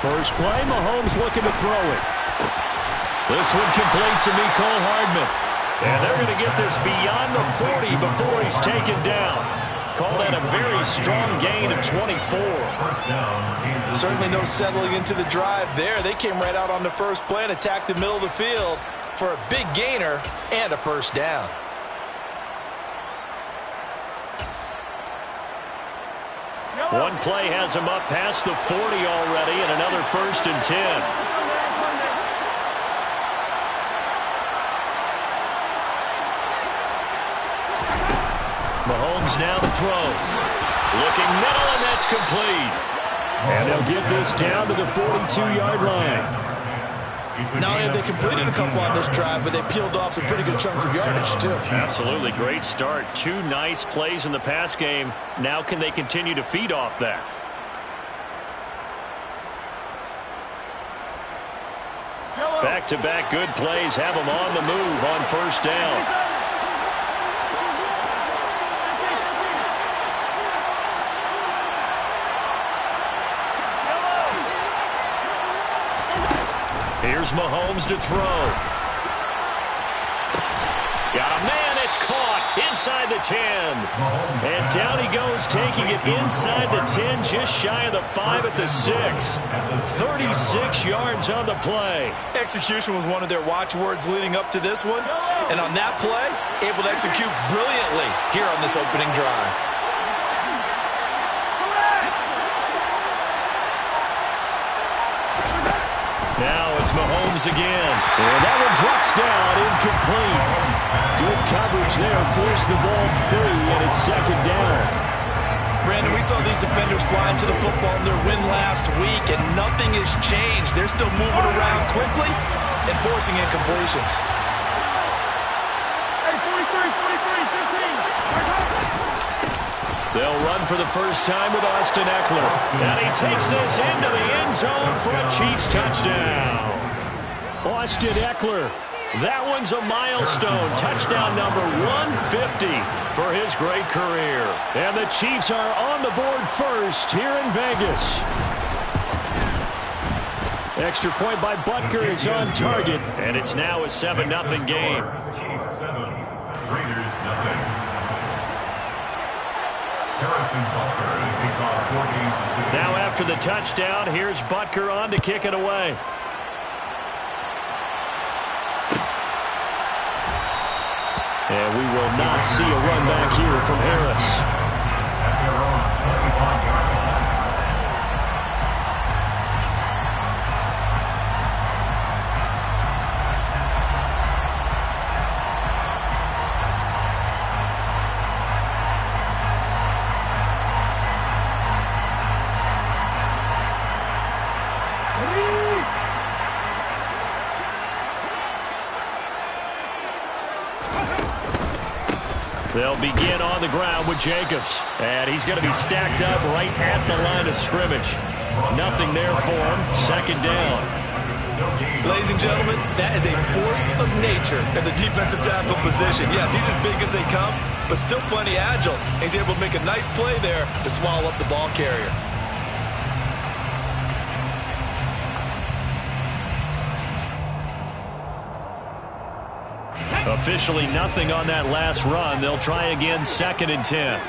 First play, Mahomes looking to throw it. This one complete to Mecole Hardman. And they're going to get this beyond the 40 before he's taken down. Call that a very strong gain of 24. Certainly no settling into the drive there. They came right out on the first play and attacked the middle of the field for a big gainer and a first down. One play has him up past the 40 already, and another 1st and 10. Mahomes now to throw. Looking middle, and that's complete. And they'll get this down to the 42-yard line. Not only have they completed a couple on this drive, but they peeled off some pretty good chunks of yardage, too. Absolutely. Great start. 2 nice plays in the pass game. Now can they continue to feed off that? Back-to-back good plays have them on the move on first down. Here's Mahomes to throw. Got a man, it's caught inside the 10. And down he goes, taking it inside the 10, just shy of the 5 at the 6. 36 yards on the play. Execution was one of their watchwords leading up to this one. And on that play, able to execute brilliantly here on this opening drive. Now it's Mahomes again. And that one drops down, incomplete. Good coverage there, forced the ball free, and it's 2nd down. Brandon, we saw these defenders fly into the football in their win last week, and nothing has changed. They're still moving around quickly and forcing incompletions. Hey, 43, 15. They'll run for the first time with Austin Eckler. And he takes this into the end zone for a Chiefs touchdown. Austin Eckler. That one's a milestone. Touchdown number 150 for his great career. And the Chiefs are on the board first here in Vegas. Extra point by Butker is on target. And it's now a 7-0 game. Chiefs 7, Raiders 0. Now after the touchdown, here's Butker on to kick it away. And we will not see a run back here from Harris. They'll begin on the ground with Jacobs. And he's going to be stacked up right at the line of scrimmage. Nothing there for him. 2nd down. Ladies and gentlemen, that is a force of nature at the defensive tackle position. Yes, he's as big as they come, but still plenty agile. He's able to make a nice play there to swallow up the ball carrier. Officially nothing on that last run. They'll try again, 2nd and 10.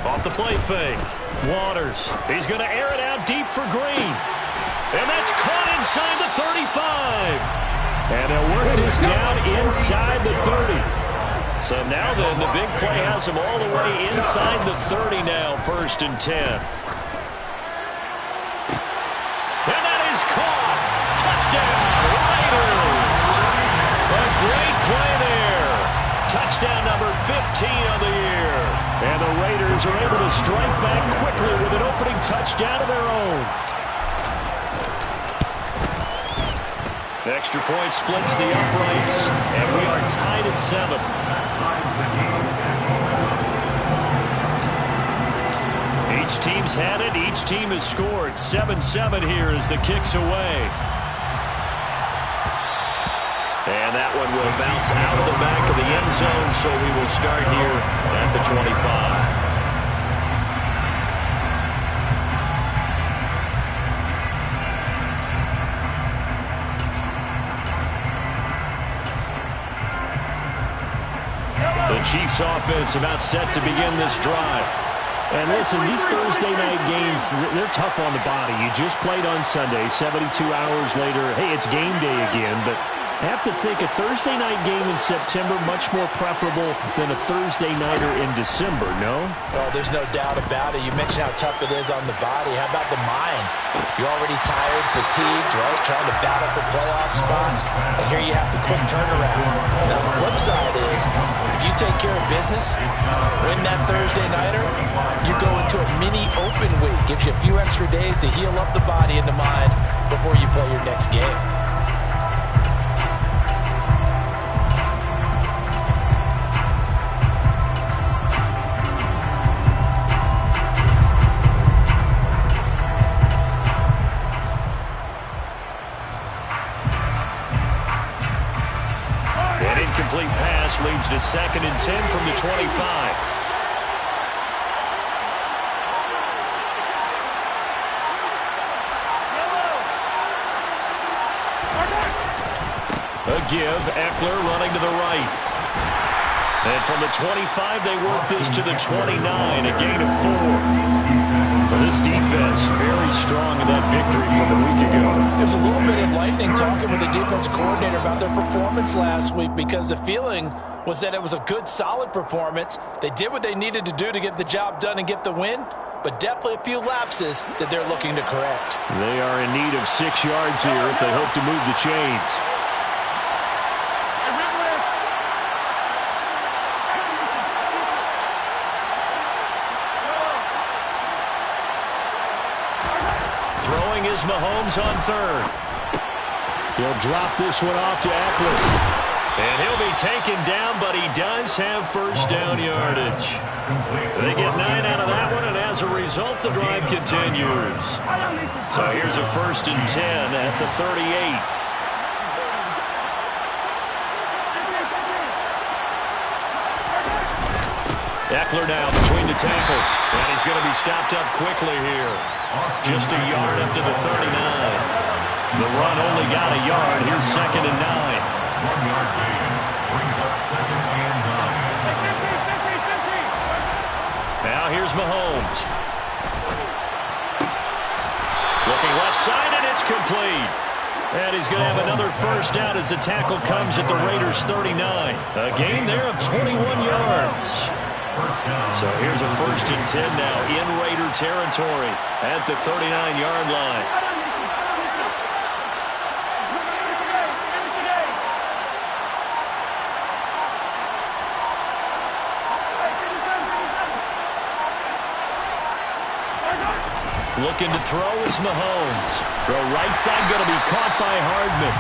Off the play fake. Waters. He's going to air it out deep for Green. And that's caught inside the 35. And they'll work this down inside the 30. So now then, the big play has him all the way inside the 30 now, 1st and 10. And that is caught. Touchdown, Raiders. A great play there. Touchdown number 15 on the year. And the Raiders are able to strike back quickly with an opening touchdown of their own. Extra point splits the uprights, and we are tied at 7. Each team's had it. Each team has scored. 7-7 here as the kick's away. And that one will bounce out of the back of the end zone, so we will start here at the 25. Chiefs offense about set to begin this drive. And listen, these Thursday night games, they're tough on the body. You just played on Sunday, 72 hours later. Hey, it's game day again, but I have to think a Thursday night game in September much more preferable than a Thursday nighter in December, no? Oh, there's no doubt about it. You mentioned how tough it is on the body. How about the mind? You're already tired, fatigued, right? Trying to battle for playoff spots. And here you have the quick turnaround. Now, the flip side is, if you take care of business, win that Thursday nighter, you go into a mini open week. Gives you a few extra days to heal up the body and the mind before you play your next game. Incomplete pass leads to 2nd and 10 from the 25. A give, Eckler running to the right. And from the 25, they work this to the 29, a gain of 4. Well, this defense very strong in that victory from a week ago. It was a little bit enlightening talking with the defense coordinator about their performance last week because the feeling was that it was a good, solid performance. They did what they needed to do to get the job done and get the win, but definitely a few lapses that they're looking to correct. They are in need of 6 yards here if they hope to move the chains. Throwing is Mahomes on 3rd. He'll drop this one off to Eckler. And he'll be taken down, but he does have first down yardage. They get 9 out of that one, and as a result, the drive continues. So here's a 1st and 10 at the 38. Eckler now between the tackles, and he's going to be stopped up quickly here. Just a yard up to the 39. The run only got a yard. Here's 2nd and 9. 1 yard gain brings up 2nd and 9. Now here's Mahomes. Looking left side, and it's complete. And he's going to have another first down as the tackle comes at the Raiders' 39. A gain there of 21 yards. So here's a 1st and 10 now in Raider territory at the 39-yard line. Looking to throw is Mahomes. Throw right side going to be caught by Hardman.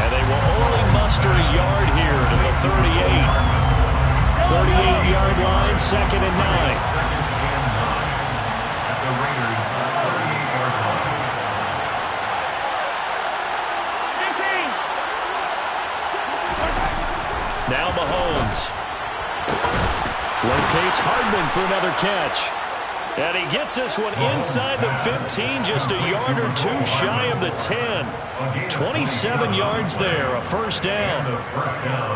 And they will only muster a yard here to the 38. 38-yard line, 2nd and 9. 2nd and 9 at the Raiders' 38-yard line. Now Mahomes. Locates Hardman for another catch. And he gets this one inside the 15, just a yard or 2 shy of the 10. 27 yards there, a first down.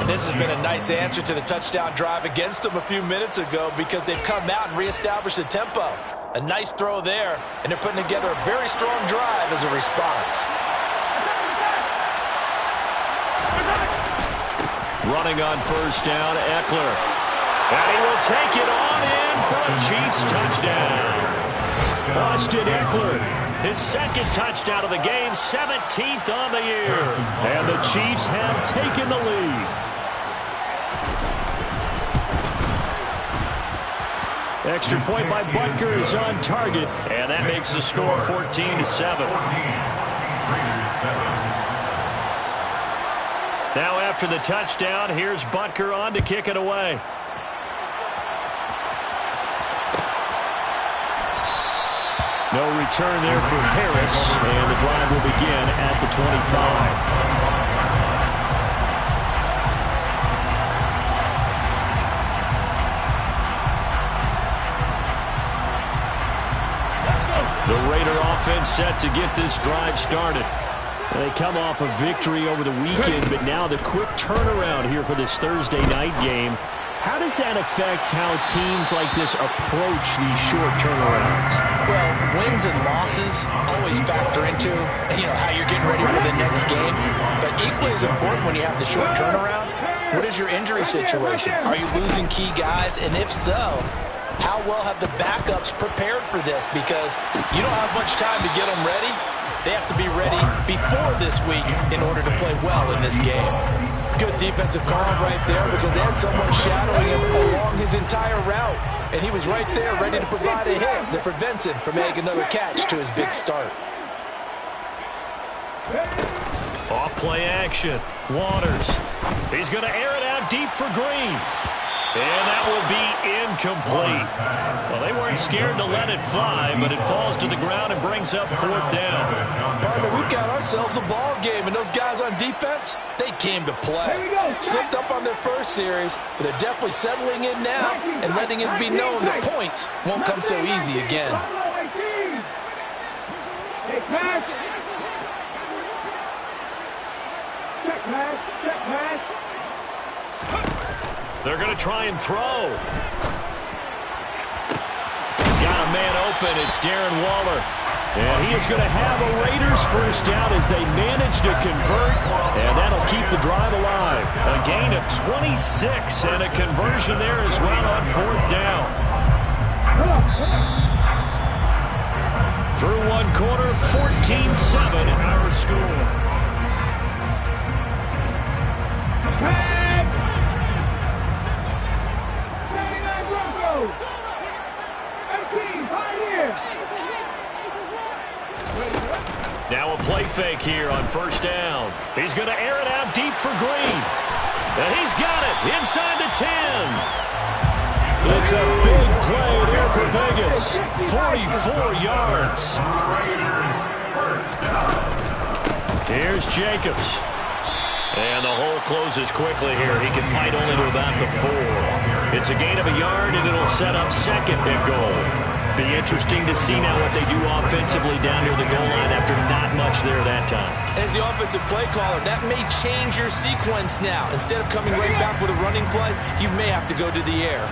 This has been a nice answer to the touchdown drive against them a few minutes ago because they've come out and reestablished the tempo. A nice throw there, and they're putting together a very strong drive as a response. Running on first down, Eckler. And he will take it on in for a Chiefs touchdown. Austin Eckler, his 2nd touchdown of the game, 17th on the year. And the Chiefs have taken the lead. Extra point by Butker is on target, and that makes the score 14-7. 14, Raiders 7. Now after the touchdown, here's Butker on to kick it away. No return there for Harris, and the drive will begin at the 25. The Raider offense set to get this drive started. They come off a victory over the weekend, but now the quick turnaround here for this Thursday night game. How does that affect how teams like this approach these short turnarounds? Well, wins and losses always factor into, how you're getting ready for the next game. But equally as important when you have the short turnaround, what is your injury situation? Are you losing key guys? And if so, how well have the backups prepared for this? Because you don't have much time to get them ready. They have to be ready before this week in order to play well in this game. Good defensive call right there because they had someone shadowing him along his entire route. And he was right there ready to provide a hit that prevents him from making another catch to his big start. Off play action. Waters. He's going to air it out deep for Green. And that will be incomplete. Well, they weren't scared to let it fly, but it falls to the ground and brings up 4th down. Partner, we've got ourselves a ball game, and those guys on defense, they came to play. Slipped up on their first series, but they're definitely settling in now and letting it be known that points won't come so easy again. Check pass. They're going to try and throw. Got a man open. It's Darren Waller. And he is going to have a Raiders first down as they manage to convert. And that'll keep the drive alive. A gain of 26 and a conversion there as well on 4th down. Through one quarter, 14-7 our score. Now a play fake here on 1st down. He's going to air it out deep for Green. And he's got it inside the 10. It's a big play there for Vegas. 44 yards. Here's Jacobs. And the hole closes quickly here. He can fight only to about the 4. It's a gain of a yard, and it'll set up 2nd and goal. Be interesting to see now what they do offensively down near the goal line after not much there that time. As the offensive play caller, that may change your sequence now. Instead of coming right back with a running play, you may have to go to the air.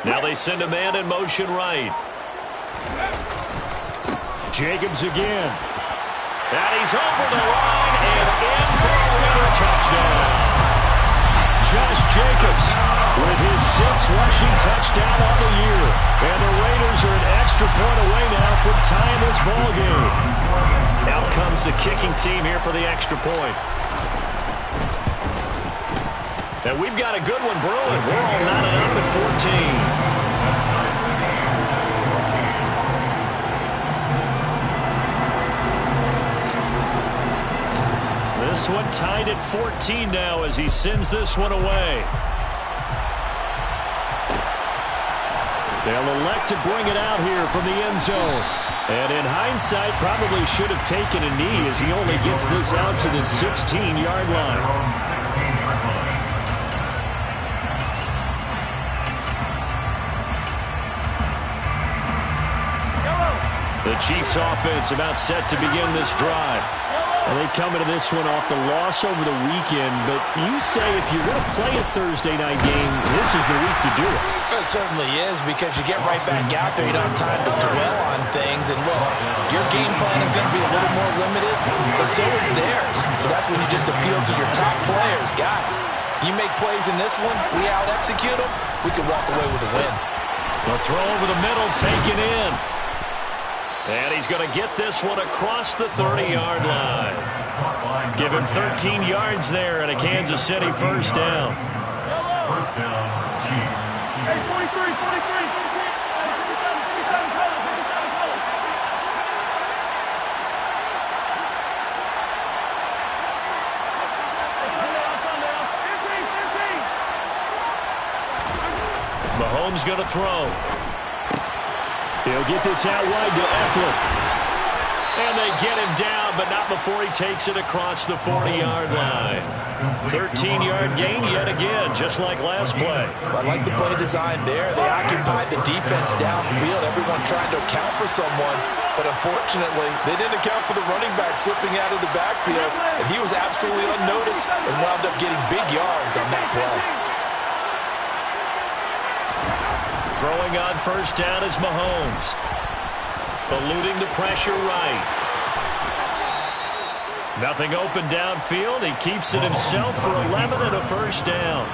Now they send a man in motion right. Jacobs again. And he's over the line and in for a Raider touchdown. Josh Jacobs with his 6th rushing touchdown on the year. And the Raiders are an extra point away now from tying this ball game. Out comes the kicking team here for the extra point. And we've got a good one brewing. We're all knotted up at 14. This one tied at 14 now as he sends this one away. They'll elect to bring it out here from the end zone. And in hindsight, probably should have taken a knee as he only gets this out to the 16-yard line. The Chiefs offense about set to begin this drive. Well, they come into this one off the loss over the weekend, but you say if you're going to play a Thursday night game, this is the week to do it. It certainly is, because you get right back out there. You don't have time to dwell on things. And look, your game plan is going to be a little more limited, but so is theirs. So that's when you just appeal to your top players. Guys, you make plays in this one, we out-execute them, we can walk away with a win. The throw over the middle, taken in. And he's going to get this one across the 30-yard line. Give him 13 yards there and a Kansas City first down. First down, Chiefs. Hey, 43. Mahomes going to throw. He'll get this out wide to Eckler. And they get him down, but not before he takes it across the 40-yard line. 13-yard gain yet again, just like last play. I like the play design there. They occupied the defense downfield, everyone trying to account for someone. But unfortunately, they didn't account for the running back slipping out of the backfield, and he was absolutely unnoticed and wound up getting big yards on that play. Throwing on first down is Mahomes. Eluding the pressure right. Nothing open downfield. He keeps it himself for 11 and a first down.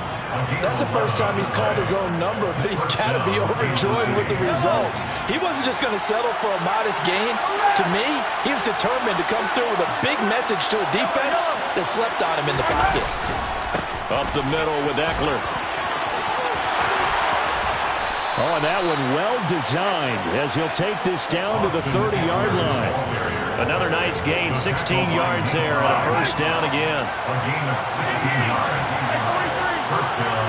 That's the first time he's called his own number, but he's got to be overjoyed with the results. He wasn't just going to settle for a modest gain. To me, he was determined to come through with a big message to a defense that slept on him in the pocket. Up the middle with Eckler. Oh, and that one well designed as he'll take this down to the 30-yard line. Another nice gain, 16 yards there, and a first down again. A gain of 16 yards. First down.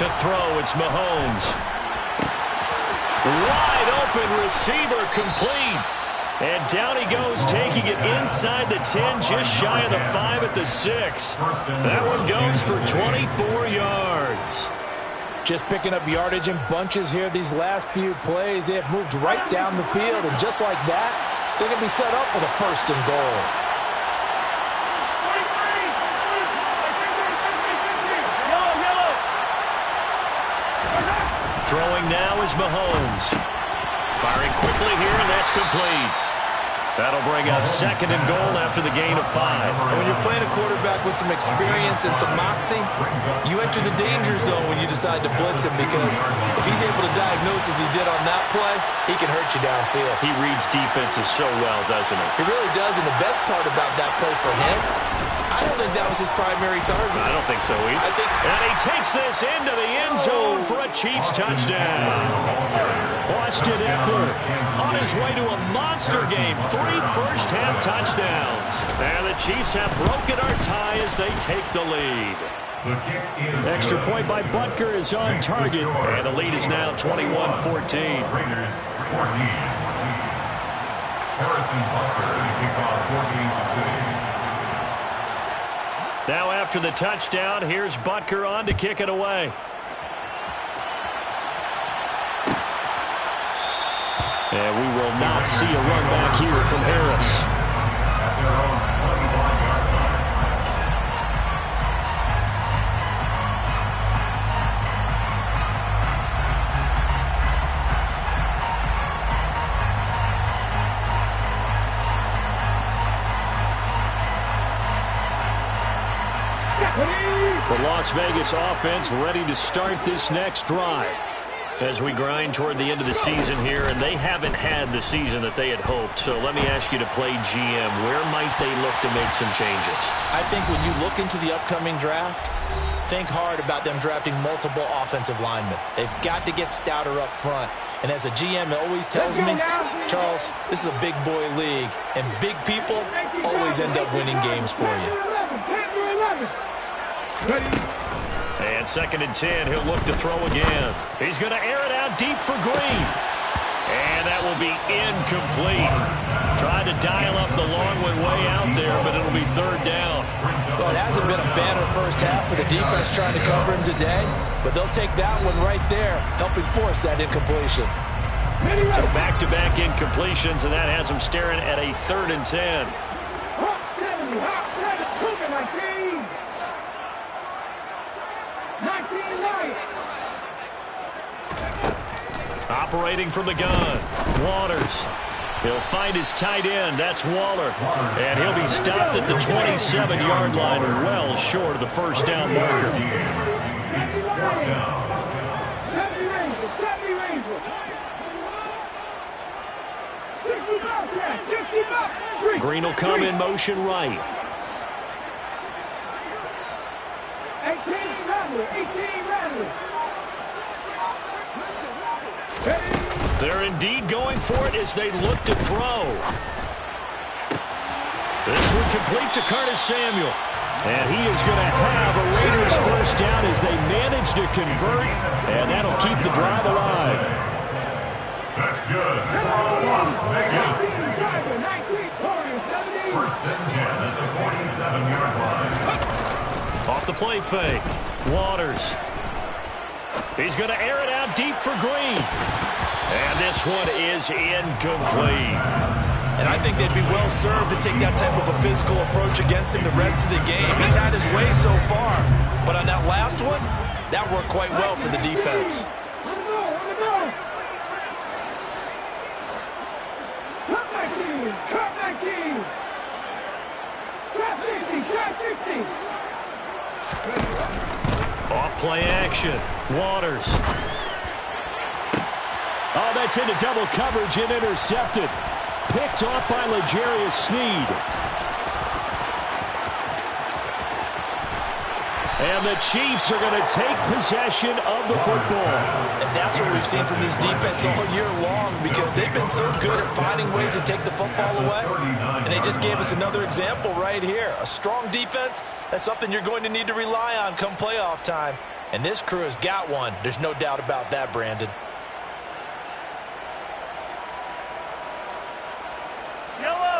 To throw, it's Mahomes. Wide open receiver, complete. And down he goes, taking it inside the 10, just shy of the 5 at the 6. That one goes for 24 yards. Just picking up yardage in bunches here these last few plays. They have moved right down the field, and just like that, they're going to be set up with a first and goal. Throwing now is Mahomes. Firing quickly here, and that's complete. That'll bring up second and goal after the gain of 5. And when you're playing a quarterback with some experience and some moxie, you enter the danger zone when you decide to blitz him, because if he's able to diagnose as he did on that play, he can hurt you downfield. He reads defenses so well, doesn't he? He really does, and the best part about that play for him, I don't think that was his primary target. I don't think so either. And he takes this into the end zone for a Chiefs touchdown. Austin Eckler on his way to a monster game. 3 first-half touchdowns. And the Chiefs have broken our tie as they take the lead. Extra point by Butker is on target. And the lead is now 21-14. Raiders 14. Harrison Butker to kick off for Kansas City. Now after the touchdown, here's Butker on to kick it away. And we will not see a run back here from Harris. At their own 25-yard line. The Las Vegas offense ready to start this next drive as we grind toward the end of the season here, and they haven't had the season that they had hoped. So let me ask you to play GM. Where might they look to make some changes? I think when you look into the upcoming draft, think hard about them drafting multiple offensive linemen. They've got to get stouter up front. And as a GM, it always tells me, Charles, this is a big boy league, and big people always end up winning games for you. And second and 10, he'll look to throw again. He's going to air it out deep for Green. And that will be incomplete. Tried to dial up the long one way out there, but it'll be third down. Well, it hasn't been a banner first half for the defense trying to cover him today, but they'll take that one right there, helping force that incompletion. So back-to-back incompletions, and that has them staring at a third and 10. Operating from the gun, Waters. He'll find his tight end. That's Waller. And he'll be stopped at the 27-yard line, well short of the first down marker. Green will come in motion right. 18 Rattler. They're indeed going for it as they look to throw. This one complete to Curtis Samuel. And he is going to have a Raiders first down as they manage to convert, and that'll keep the drive alive. That's good. Las Vegas. First and 10 at the 47-yard line. Off the play fake. Waters. He's going to air it out deep for Green. And this one is incomplete. And I think they'd be well served to take that type of a physical approach against him the rest of the game. He's had his way so far. But on that last one, that worked quite well for the defense. Off play action. Waters. Oh, that's into double coverage and intercepted. Picked off by L'Jarius Sneed. And the Chiefs are going to take possession of the football. And that's what we've seen from this defense all year long, because they've been so good at finding ways to take the football away. And they just gave us another example right here. A strong defense, that's something you're going to need to rely on come playoff time. And this crew has got one. There's no doubt about that, Brandon.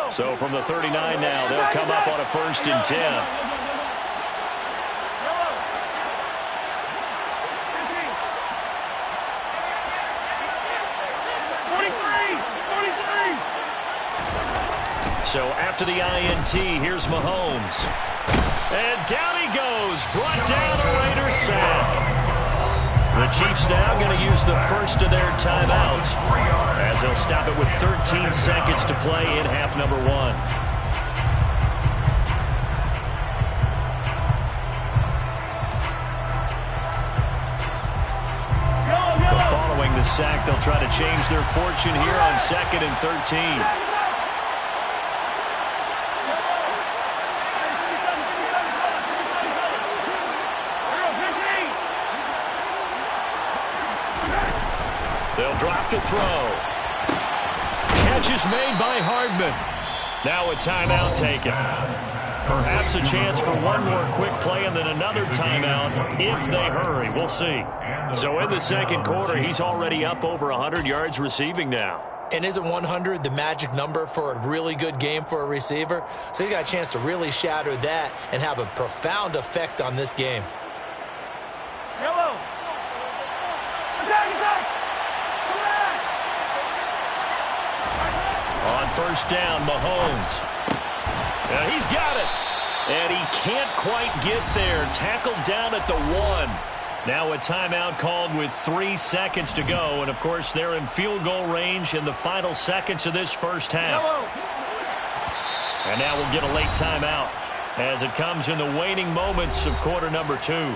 So from the 39 now, they'll come up on a 1st and 10. So after the INT, here's Mahomes. And down he goes, brought down a Raiders sack. The Chiefs now going to use the first of their timeouts as they'll stop it with 13 seconds to play in half number 1. Following the sack, they'll try to change their fortune here on 2nd and 13. They'll drop to throw. Catch is made by Hardman. Now a timeout taken. Perhaps a chance for one more quick play and then another timeout if they hurry. We'll see. So in the second quarter, he's already up over 100 yards receiving now. And isn't 100 the magic number for a really good game for a receiver? So he got a chance to really shatter that and have a profound effect on this game. On first down, Mahomes. He's got it. And he can't quite get there. Tackled down at the 1. Now a timeout called with 3 seconds to go. And, of course, they're in field goal range in the final seconds of this first half. And now we'll get a late timeout as it comes in the waning moments of quarter number 2.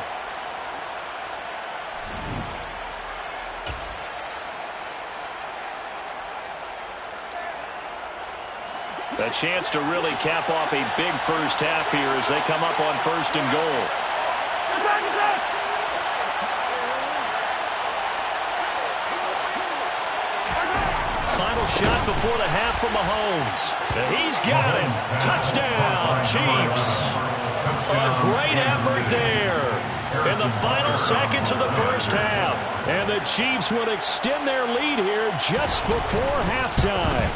A chance to really cap off a big first half here as they come up on 1st and goal. Final shot before the half from Mahomes. He's got it. Touchdown, Chiefs. A great effort there in the final seconds of the first half. And the Chiefs will extend their lead here just before halftime.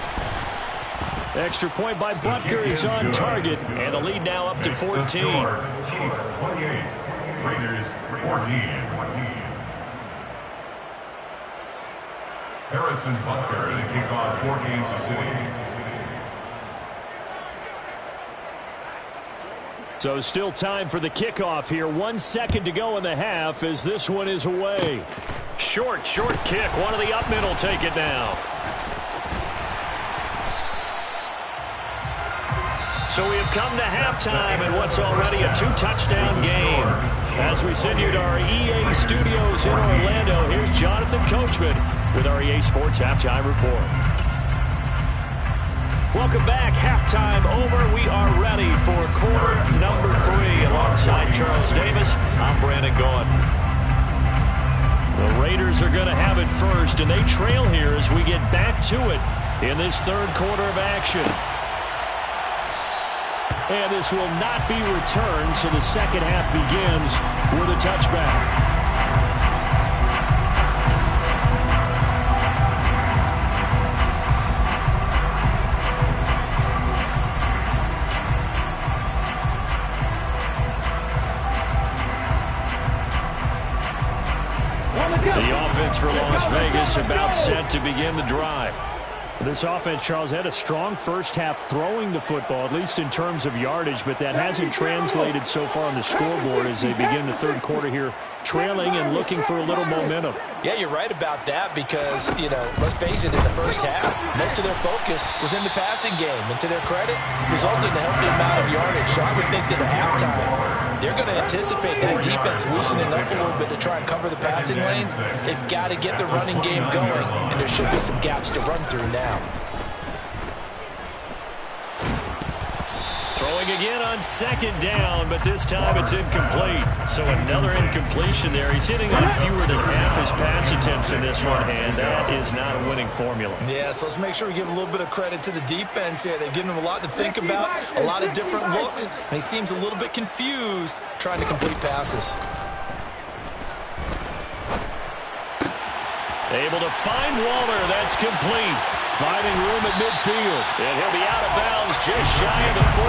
Extra point by Butker is on target, and the lead now up to 14. Chiefs 28, Raiders 14. Harrison Butker to kick off for Kansas City. So still time for the kickoff here. 1 second to go in the half as this one is away. Short kick. One of the up middle take it now. So we have come to halftime in what's already a 2-touchdown game. As we send you to our EA studios in Orlando, here's Jonathan Coachman with our EA Sports Halftime Report. Welcome back. Halftime over. We are ready for quarter number 3. Alongside Charles Davis, I'm Brandon Gaudin. The Raiders are going to have it first, and they trail here as we get back to it in this third quarter of action. And this will not be returned, so the second half begins with a touchback. The offense for Las Vegas about set to begin the drive. This offense, Charles, had a strong first half throwing the football, at least in terms of yardage, but that hasn't translated so far on the scoreboard as they begin the third quarter here, trailing and looking for a little momentum. Yeah, you're right about that because, let's face it, in the first half, most of their focus was in the passing game. And to their credit, resulted in a healthy amount of yardage. So I would think that at halftime, they're going to anticipate that defense loosening up a little bit to try and cover the passing lanes. They've got to get the running game going, and there should be some gaps to run through now. Throwing again on second down, but this time it's incomplete. So another incompletion there. He's hitting on fewer than half his pass attempts in this one, and that is not a winning formula. Yeah, so let's make sure we give a little bit of credit to the defense here. They've given him a lot to think about, a lot of different looks, and he seems a little bit confused trying to complete passes. Able to find Waller. That's complete. Finding room at midfield. And he'll be out of bounds just shy of the 40.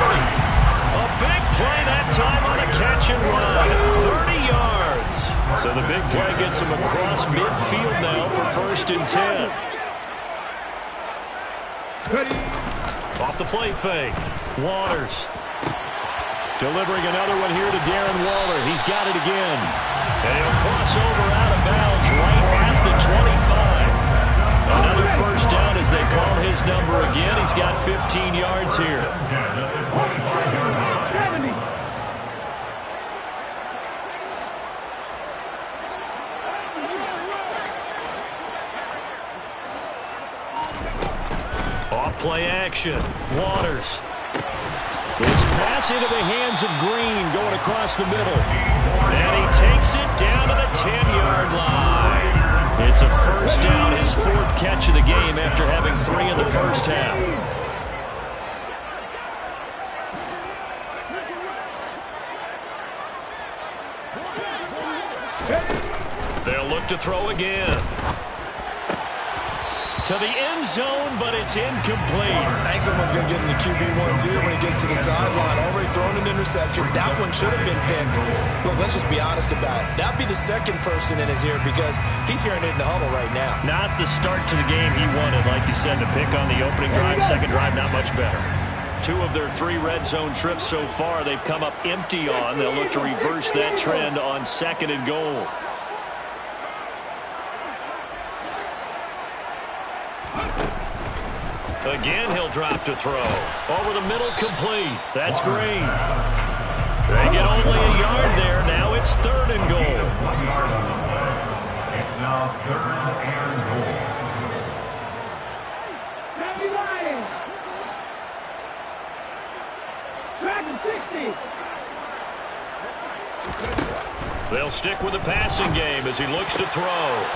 A big play that time on a catch and run. 30 yards. So the big play gets him across midfield now for 1st and 10. Off the play fake. Waters. Delivering another one here to Darren Waller. He's got it again. And he'll cross over out of bounds right at the 25. Another first down as they call his number again. He's got 15 yards here. Off play action. Waters. This pass into the hands of Green going across the middle. And he takes it down to the 10-yard line. It's a first down, his 4th catch of the game after having 3 in the first half. They'll look to throw again. To the end zone, but it's incomplete. I think someone's going to get into QB1 here when he gets to the sideline. Already thrown an interception. That one should have been picked. Look, let's just be honest about it. That'd be the second person in his ear because he's hearing it in the huddle right now. Not the start to the game he wanted, like you said, to pick on the opening drive. Second drive, not much better. 2 of their 3 red zone trips so far, they've come up empty on. They'll look to reverse that trend on 2nd and goal. Again, he'll drop to throw. Over the middle, complete. That's Green. They get only a yard there. Now it's 3rd and goal. 1 yard on the play. It's now 3rd and goal. Happy Lions. Track 60. They'll stick with the passing game as he looks to throw.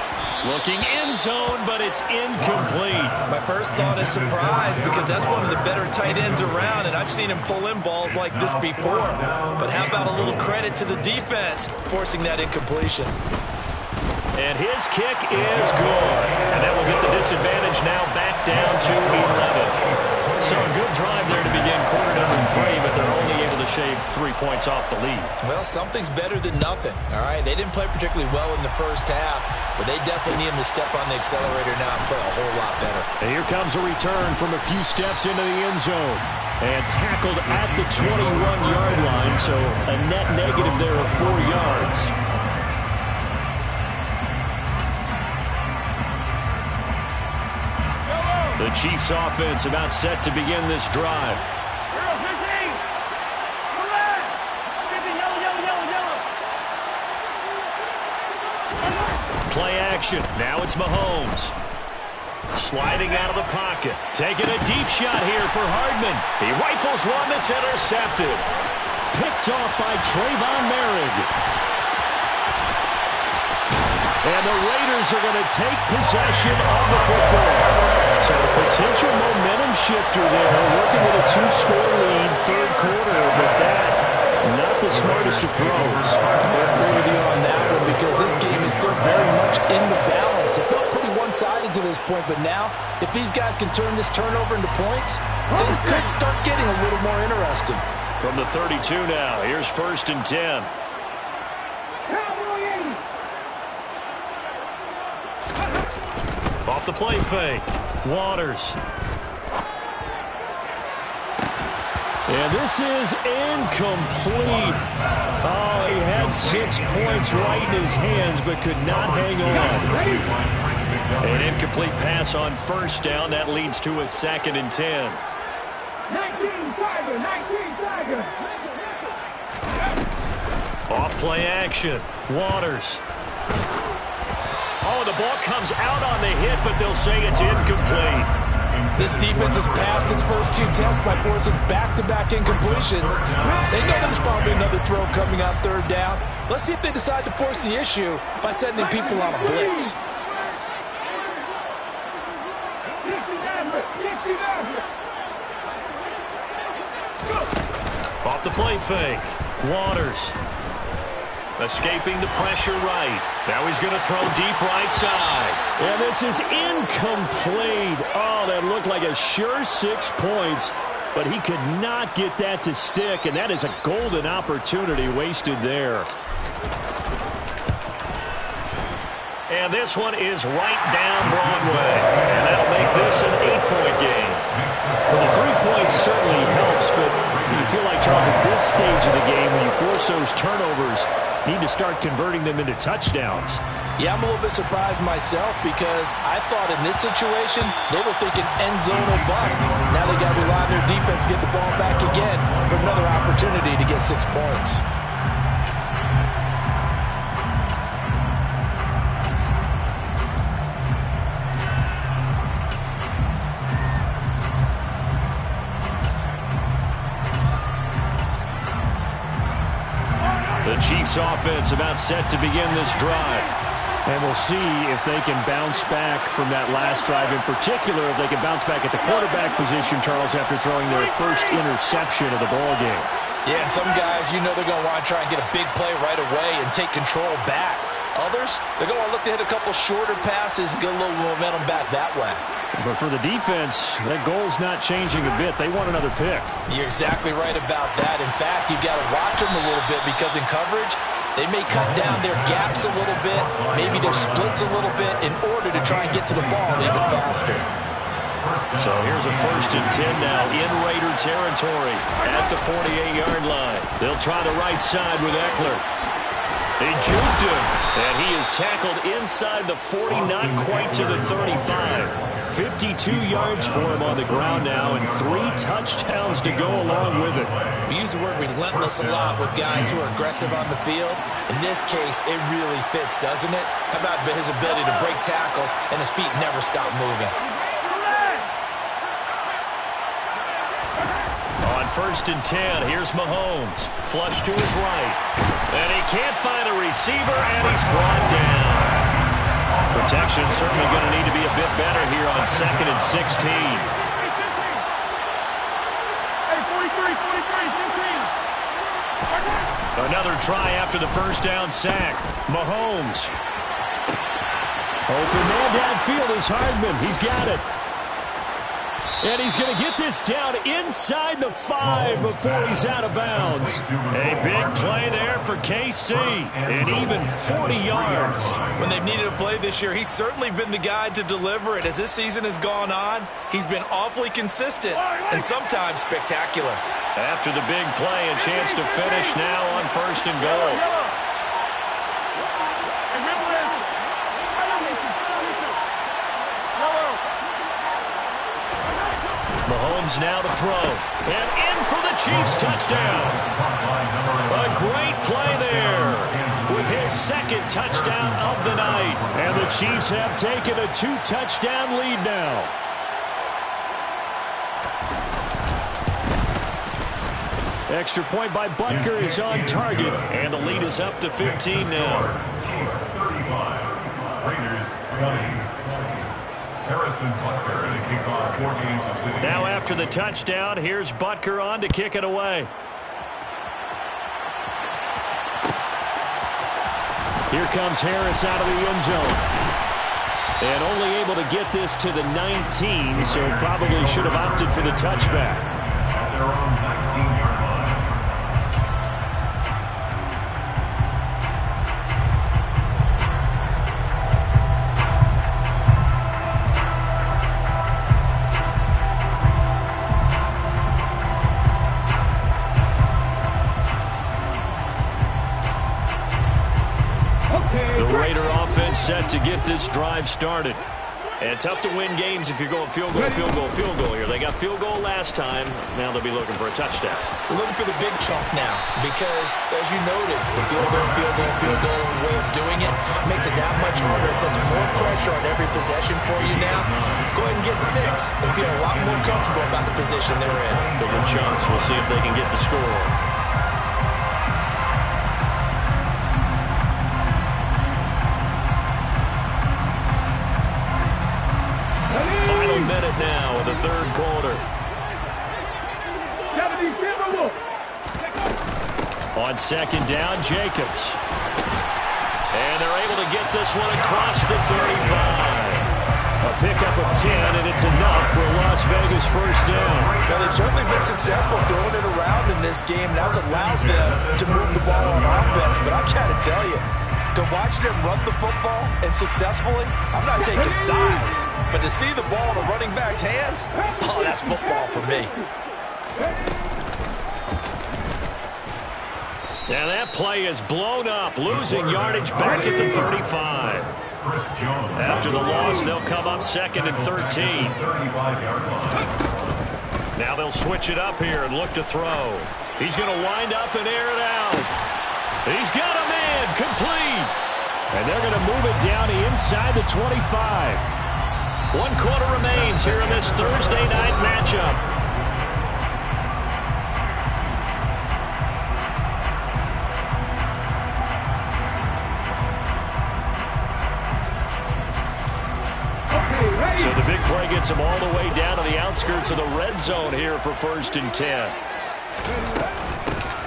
Looking end zone, but it's incomplete. My first thought is surprise because that's one of the better tight ends around, and I've seen him pull in balls like this before. But how about a little credit to the defense forcing that incompletion? And his kick is good. And that will get the disadvantage now back down to 11. So a good drive there to begin quarter number 3, but they're only able to shave 3 points off the lead. Well, something's better than nothing, all right? They didn't play particularly well in the first half, but they definitely need him to step on the accelerator now and play a whole lot better. And here comes a return from a few steps into the end zone. And tackled at the 21-yard line, so a net negative there of 4 yards. The Chiefs offense about set to begin this drive. Play action. Now it's Mahomes. Sliding out of the pocket. Taking a deep shot here for Hardman. He rifles one that's intercepted. Picked off by Trayvon Merrick. And the Raiders are going to take possession of the football. So a potential momentum shifter there, working with a 2-score lead, third quarter, but that, not the smartest of throws. I agree with you on that one because this game is still very much in the balance. It felt pretty one-sided to this point, but now, if these guys can turn this turnover into points, things could start getting a little more interesting. From the 32 now, here's 1st and 10. Off the play fake. Waters. And this is incomplete. Oh, he had 6 points right in his hands, but could not hang on. An incomplete pass on 1st down. That leads to a 2nd and 10. 19 Tiger. Off play action. Waters. Oh, the ball comes out on the hit, but they'll say it's incomplete. This defense has passed its first 2 tests by forcing back-to-back incompletions. They know there's probably another throw coming on 3rd down. Let's see if they decide to force the issue by sending people on a blitz. Off the play fake. Waters. Escaping the pressure right. Now he's going to throw deep right side. And this is incomplete. Oh, that looked like a sure 6 points, but he could not get that to stick, and that is a golden opportunity wasted there. And this one is right down Broadway. And that'll make this an 8-point game. Well, the 3 points certainly helps, but you feel like, Charles, at this stage of the game, when you force those turnovers, need to start converting them into touchdowns. Yeah, I'm a little bit surprised myself because I thought in this situation they were thinking end zone or bust. Now they got to rely on their defense to get the ball back again for another opportunity to get 6 points. The Chiefs offense about set to begin this drive. And we'll see if they can bounce back from that last drive. In particular, if they can bounce back at the quarterback position, Charles, after throwing their first interception of the ball game. Yeah, and some guys, you know they're going to want to try and get a big play right away and take control back. Others, they're going to look to hit a couple shorter passes and get a little momentum back that way. But for the defense, that goal's not changing a bit. They want another pick. You're exactly right about that. In fact, you've got to watch them a little bit because in coverage, they may cut down their gaps a little bit, maybe their splits a little bit in order to try and get to the ball even faster. So here's a 1st and 10 now in Raider territory at the 48-yard line. They'll try the right side with Eckler. They juked him, and he is tackled inside the 40, not quite to the 35. 52 yards for him on the ground now, and 3 touchdowns to go along with it. We use the word relentless a lot with guys who are aggressive on the field. In this case, it really fits, doesn't it? How about his ability to break tackles and his feet never stop moving? On 1st and 10, here's Mahomes. Flush to his right. And he can't find a receiver, and he's brought down. Protection certainly going to need to be a bit better here on 2nd and 16. Another try after the first down sack. Mahomes. Open man downfield is Hardman. He's got it. And he's going to get this down inside the 5 before he's out of bounds. A big play there for KC, and even 40 yards. When they've needed a play this year, he's certainly been the guy to deliver it. As this season has gone on, he's been awfully consistent and sometimes spectacular. After the big play, a chance to finish now on 1st and goal. Mahomes now to throw. And in for the Chiefs touchdown. A great play there with his 2nd touchdown of the night. And the Chiefs have taken a 2-touchdown lead now. Extra point by Butker is on target. And the lead is up to 15 now. Chiefs 35, Raiders 20. Harrison Butker to kick off for Kansas City. Now after the touchdown, here's Butker on to kick it away. Here comes Harris out of the end zone. And only able to get this to the 19, so probably should have opted for the touchback. At their own 19-yard line. The Raider offense set to get this drive started. And tough to win games if you're going field goal, field goal, field goal here. They got field goal last time. Now they'll be looking for a touchdown. We're looking for the big chunk now because, as you noted, the field goal way of doing it makes it that much harder. It puts more pressure on every possession for you now. Go ahead and get 6 and feel a lot more comfortable about the position they're in. Bigger chunks. We'll see if they can get the score. Minute now of the third quarter. On second down, Jacobs. And they're able to get this one across the 35. A pickup of 10, and it's enough for a Las Vegas first down. Well, they've certainly been successful throwing it around in this game. That's allowed them to move the ball on offense. But I've got to tell you, to watch them run the football and successfully, I'm not taking sides. But to see the ball in a running back's hands, oh, that's football for me. Now that play is blown up, losing yardage back at the 35. After the loss, they'll come up second and 13. Now they'll switch it up here and look to throw. He's going to wind up and air it out. He's got a man, complete. And they're going to move it down to inside the 25. 1 quarter remains here in this Thursday night matchup. So the big play gets him all the way down to the outskirts of the red zone here for 1st and 10.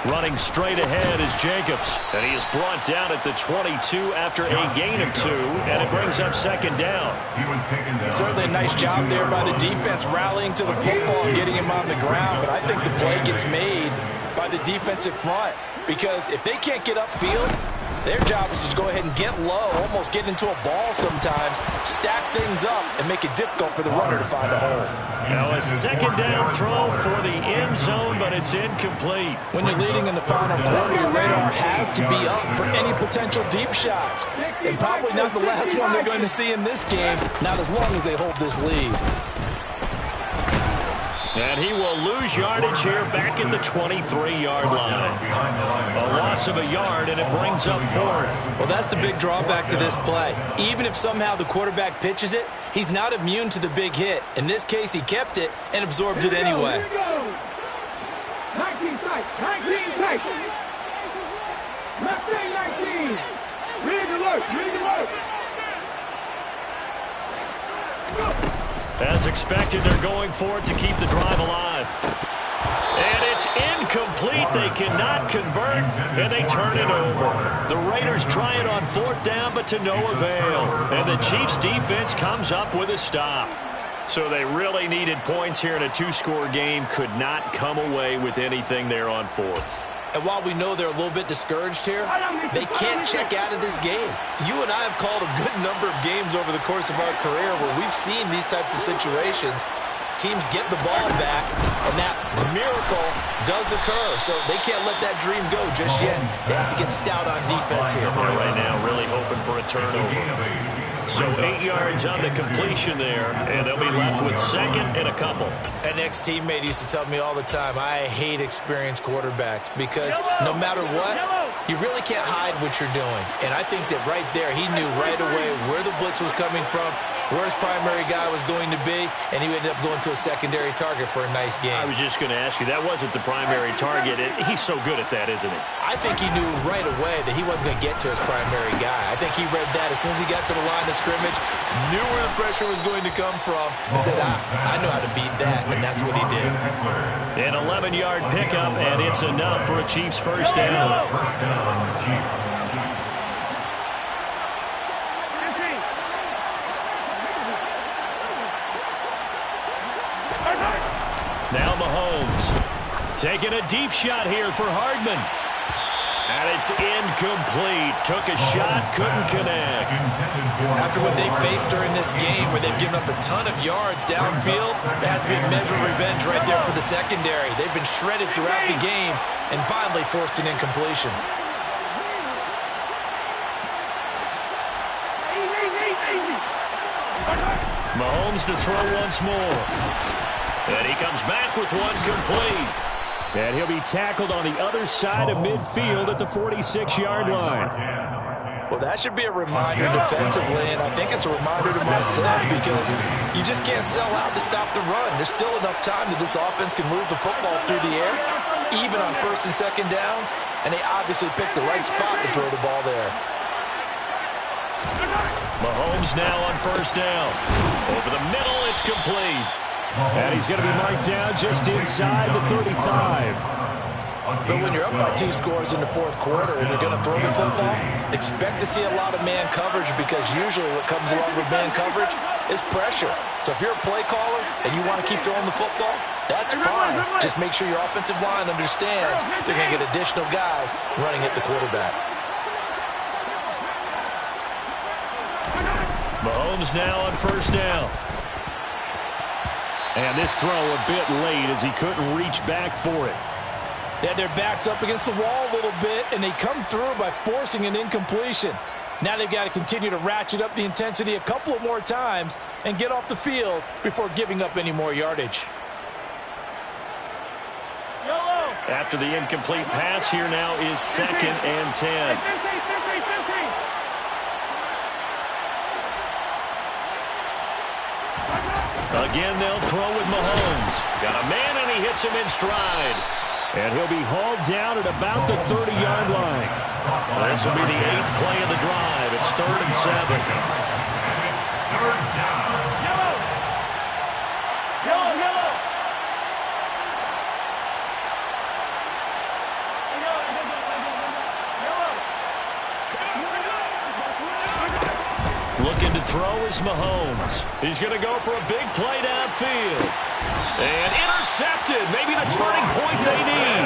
Running straight ahead is Jacobs. And he is brought down at the 22 after a gain of 2. And it brings up second down. Certainly a nice job there by the defense rallying to the football and getting him on the ground. But I think the play gets made by the defensive front. Because if they can't get upfield, their job is to go ahead and get low, almost get into a ball sometimes, stack things up, and make it difficult for the runner to find a hole. Now a second down throw for the end zone, but it's incomplete. When you're leading in the final quarter, your radar has to be up for any potential deep shots. And probably not the last one they're going to see in this game, not as long as they hold this lead. And he will lose yardage here back at the 23-yard line. A loss of a yard, and it brings up 4th. Well, that's the big drawback to this play. Even if somehow the quarterback pitches it, he's not immune to the big hit. In this case, he kept it and absorbed it anyway. 19 tight. 19 tight. Left lane 19. Read alert. Read alert. As expected, they're going for it to keep the drive alive. And it's incomplete. They cannot convert, and they turn it over. The Raiders try it on 4th down, but to no avail. And the Chiefs' defense comes up with a stop. So they really needed points here in a 2-score game. Could not come away with anything there on 4th. And while we know they're a little bit discouraged here, they can't check out of this game. You and I have called a good number of games over the course of our career where we've seen these types of situations. Teams get the ball back, and that miracle does occur. So they can't let that dream go just yet. They have to get stout on defense here. They're right now really hoping for a turnover. So 8 yards on the completion there, and they'll be left with second and a couple. An ex-teammate used to tell me all the time, I hate experienced quarterbacks because no matter what, you really can't hide what you're doing. And I think that right there, he knew right away where the blitz was coming from, where his primary guy was going to be, and he ended up going to a secondary target for a nice game. I was just going to ask you, that wasn't the primary target. He's so good at that, isn't he? I think he knew right away that he wasn't going to get to his primary guy. I think he read that as soon as he got to the line of scrimmage, knew where the pressure was going to come from, and said, I know how to beat that, and that's what he did. An 11-yard pickup, and it's enough for a Chiefs first down. First down, Chiefs. Now Mahomes taking a deep shot here for Hardman. And it's incomplete. Took a shot, couldn't connect. After what they faced during this game where they've given up a ton of yards downfield, there has to be a measure of revenge right there for the secondary. They've been shredded throughout the game and finally forced an incompletion. Mahomes to throw once more. And he comes back with one complete. And he'll be tackled on the other side of midfield at the 46-yard line. Well, that should be a reminder defensively, and I think it's a reminder to myself because you just can't sell out to stop the run. There's still enough time that this offense can move the football through the air, even on first and second downs, and they obviously picked the right spot to throw the ball there. Mahomes now on first down. Over the middle, it's complete. And he's going to be marked down just inside the 35. But when you're up by 2 scores in the fourth quarter and you're going to throw the football, expect to see a lot of man coverage because usually what comes along with man coverage is pressure. So if you're a play caller and you want to keep throwing the football, that's fine. Just make sure your offensive line understands they're going to get additional guys running at the quarterback. Mahomes now on first down. And this throw a bit late as he couldn't reach back for it. They had their backs up against the wall a little bit, and they come through by forcing an incompletion. Now they've got to continue to ratchet up the intensity a couple of more times and get off the field before giving up any more yardage. After the incomplete pass, here now is 2nd and 10. Again, they'll throw with Mahomes. Got a man, and he hits him in stride. And he'll be hauled down at about the 30-yard line. This will be the 8th play of the drive. It's 3rd and 7. It's third down. Looking to throw is Mahomes. He's going to go for a big play downfield. And intercepted. Maybe the turning point they need.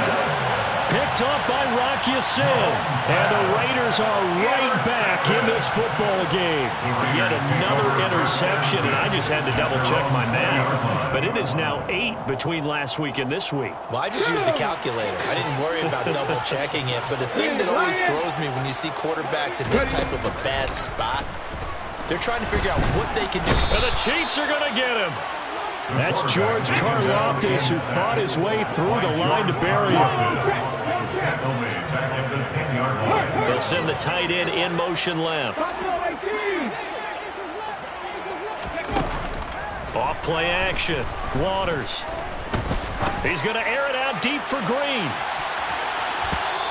Picked up by Wk14. And the Raiders are right back in this football game. Yet another interception, and I just had to double-check my math. But it is now 8 between last week and this week. Well, I just used a calculator. I didn't worry about double-checking it. But the thing that always throws me when you see quarterbacks in this type of a bad spot, they're trying to figure out what they can do. And the Chiefs are going to get him. That's George Karlaftis, who fought his way through the line to bury him. They'll send the tight end in motion left. Off play action. Waters. He's going to air it out deep for Green.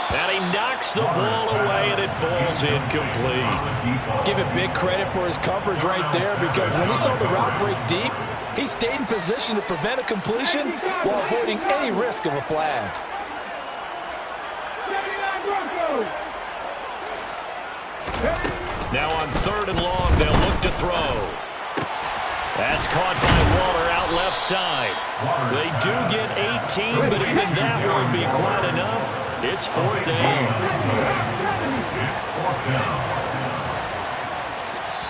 And he knocks the ball away, and it falls incomplete. Give it big credit for his coverage right there because when he saw the route break deep, he stayed in position to prevent a completion while avoiding any risk of a flag. Now on 3rd and long, they'll look to throw. That's caught by Waller out left side. They do get 18, but even that won't be quite enough. It's 4th down. It's 4th down.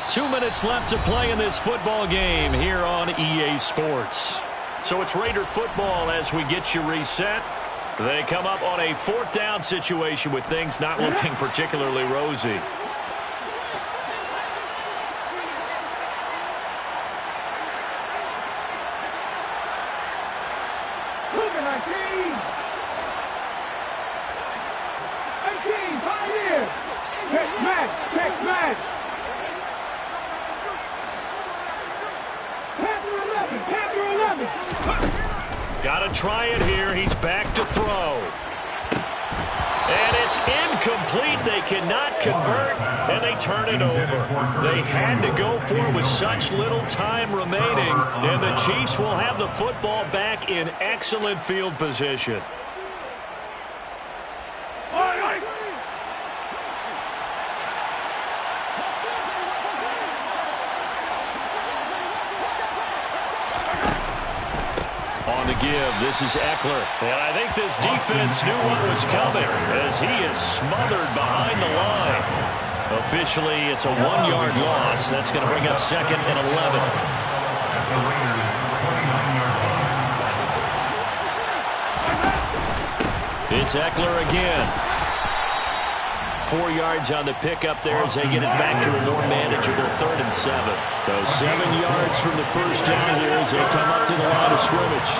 2 minutes left to play in this football game here on EA Sports. So it's Raider football as we get you reset. They come up on a 4th down situation with things not looking particularly rosy. Got to try it here. He's back to throw. And it's incomplete. They cannot convert, and they turn it over. They had to go for it with such little time remaining, and the Chiefs will have the football back in excellent field position. On the give, this is Eckler. And I think this defense knew what was coming as he is smothered behind the line. Officially, it's a 1-yard loss. That's going to bring up 2nd and 11. It's Eckler again. 4 yards on the pickup there as they get it back to a more manageable 3rd and 7. So 7 yards from the first down here as they come up to the line of scrimmage.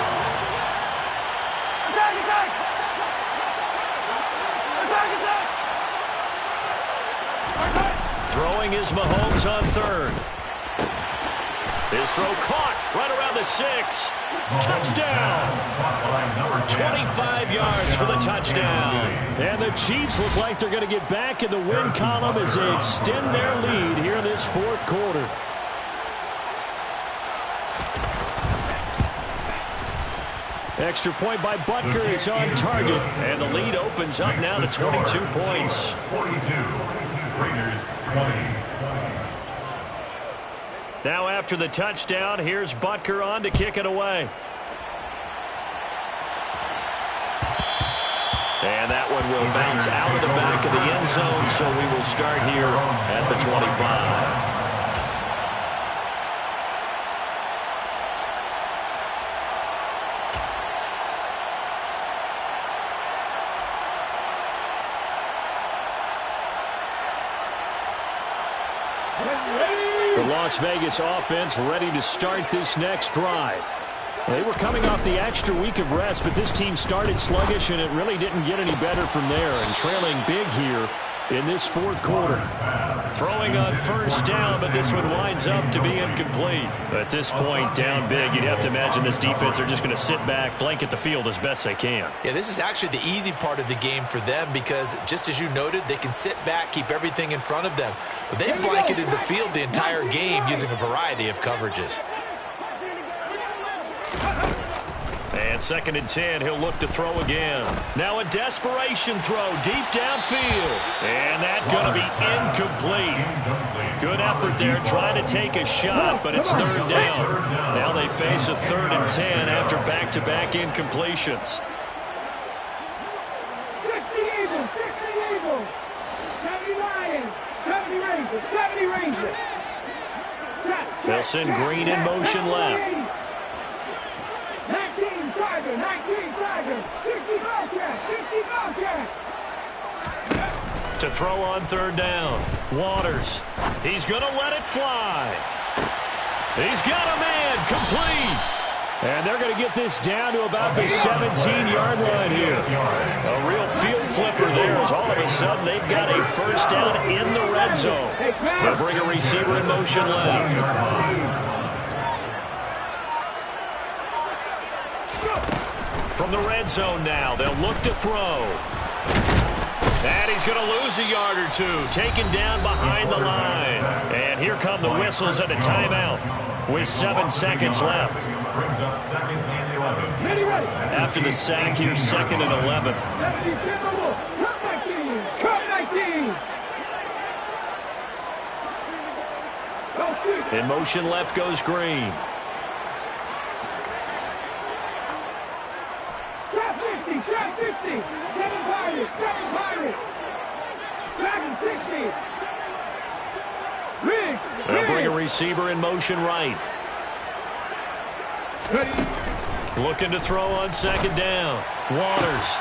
Throwing is Mahomes on 3rd. His throw caught right around the 6. Touchdown! 25 yards for the touchdown. And the Chiefs look like they're going to get back in the win column as they extend their lead here in this 4th quarter. Extra point by Butker is on target, and the lead opens up now to 22 points. 42, Raiders 20. Now after the touchdown, here's Butker on to kick it away. And that one will bounce out of the back of the end zone, so we will start here at the 25. The Las Vegas offense ready to start this next drive. They were coming off the extra week of rest, but this team started sluggish, and it really didn't get any better from there, and trailing big here in this 4th quarter. Throwing on 1st down, but this one winds up to be incomplete. At this point, down big, you'd have to imagine this defense are just going to sit back, blanket the field as best they can. Yeah, this is actually the easy part of the game for them because, just as you noted, they can sit back, keep everything in front of them. But they blanketed the field the entire game using a variety of coverages. And 2nd and 10, he'll look to throw again. Now a desperation throw deep downfield. And that's going to be incomplete. Good effort there trying to take a shot, but it's 3rd down. Now they face a 3rd and 10 after back-to-back incompletions. 60 Eagles, 60 Eagles. 70 Lions, 70 Rangers, 70 Rangers. They'll send Green in motion left. 19 Tiger, 19 Tiger, 60 Bobcat, 60 Bobcat. To throw on 3rd down. Waters. He's going to let it fly. He's got a man. Complete. And they're going to get this down to about the 17-yard line here. A real field flipper there as all of a sudden they've got a 1st down in the red zone. They'll bring a receiver in motion left. From the red zone now, they'll look to throw. And he's going to lose a yard or two, taken down behind the line. And here come the whistles and a timeout with 7 seconds left. After the sack, here's 2nd and 11. In motion left goes Green. Trap 50, 7 Pirates, 7 Pirates. Dragon 60. Riggs. They'll bring a receiver in motion right. Looking to throw on 2nd down. Waters.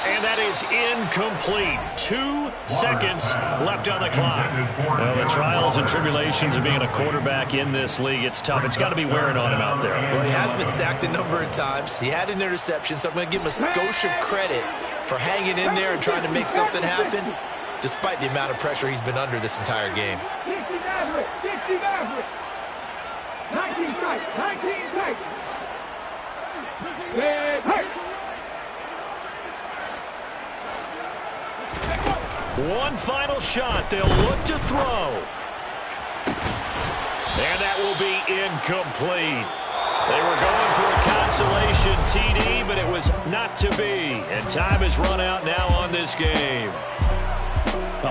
And that is incomplete. 2 seconds left on the clock. Well, the trials and tribulations of being a quarterback in this league, it's tough. It's got to be wearing on him out there. Well, he has been sacked a number of times. He had an interception, so I'm going to give him a skosh of credit for hanging in there and trying to make something happen, despite the amount of pressure he's been under this entire game. 60 Maverick, 60 Maverick. 19 tight, 19 tight. Set, hey! One final shot. They'll look to throw. And that will be incomplete. They were going for a consolation TD, but it was not to be. And time has run out now on this game.